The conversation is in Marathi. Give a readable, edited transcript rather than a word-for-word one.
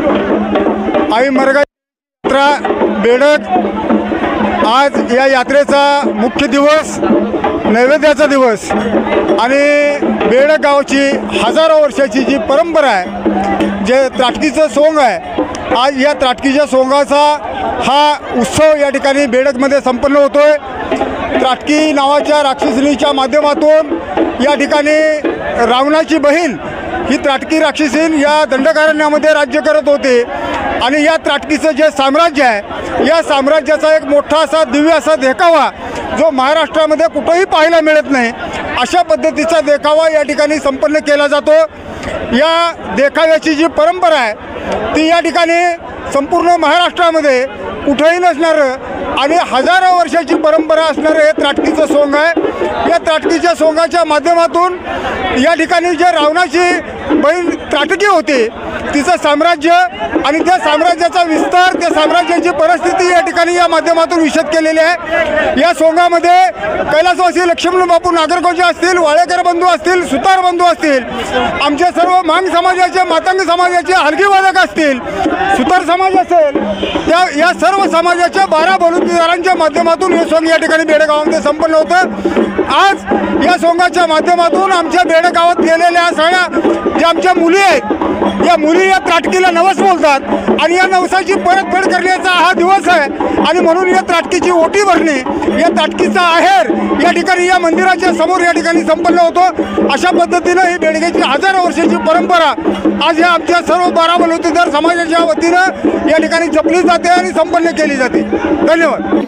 आई मरगा यात्रा बेडग आज या यात्रेचा मुख्य दिवस, नैवेद्याचा दिवस आणि बेडग गावची हजारो वर्षाची जी परंपरा आहे, जे त्राटकीचं सोंग आहे, आज या त्राटकीच्या सोंगाचा हा उत्सव या ठिकाणी बेडगमध्ये संपन्न होतो आहे। त्राटकी नावाच्या राक्षसिणीच्या माध्यमातून या ठिकाणी रावणाची बहीण ही त्राटकी राक्षसीन या दंडकारण्यामध्ये राज्य करत होते आणि या त्राटकीचं जे साम्राज्य आहे, या साम्राज्याचा एक मोठा असा दिव्य असा देखावा जो महाराष्ट्रामध्ये कुठेही पाहायला मिळत नाही, अशा पद्धतीचा देखावा या ठिकाणी संपन्न केला जातो। या देखाव्याची जी परंपरा आहे ती या ठिकाणी संपूर्ण महाराष्ट्रामध्ये कुठेही नसणारं आणि हजारो वर्षाची परंपरा असणारं हे त्राटकीचं सोंग आहे। या त्राटकीच्या सोंगाच्या माध्यमातून या ठिकाणी जे रावणाची बहीण त्राटकी होती तिचं साम्राज्य आणि त्या साम्राज्याचा विस्तार, त्या साम्राज्याची परिस्थिती या ठिकाणी या माध्यमातून विशद केलेली आहे। या सोंगामध्ये कैलासवासी लक्ष्मण बापू नागरगोजे असतील, वाळेकर बंधू असतील, सुतार बंधू असतील, आमचे सर्व मांग समाजाचे, मातंग समाजाचे हलगीवादक असतील, सुतार समाज असेल, या सर्व समाजाच्या 12 बलुतेदारांच्या माध्यमातून हे सोंग या ठिकाणी बेडगावामध्ये संपन्न होतं। आज या सोंगाच्या माध्यमातून आमच्या बेडगावात गेलेल्या सगळ्या ज्या आमच्या मुली आहेत, या मुली या त्राटकीला नवस बोलतात आणि या नवसाची परतफेड करण्याचा हा दिवस आहे आणि म्हणून या त्राटकीची ओटी भरणे, या त्राटकीचा आहेर या ठिकाणी या मंदिराच्या समोर या ठिकाणी संपन्न होतो। अशा पद्धतीनं ही बेडगेची हजारो वर्षाची परंपरा आज या आमच्या सर्व 12 बलुतेदार समाजाच्या वतीनं या ठिकाणी जपली जाते आणि संपन्न केली जाते। धन्यवाद।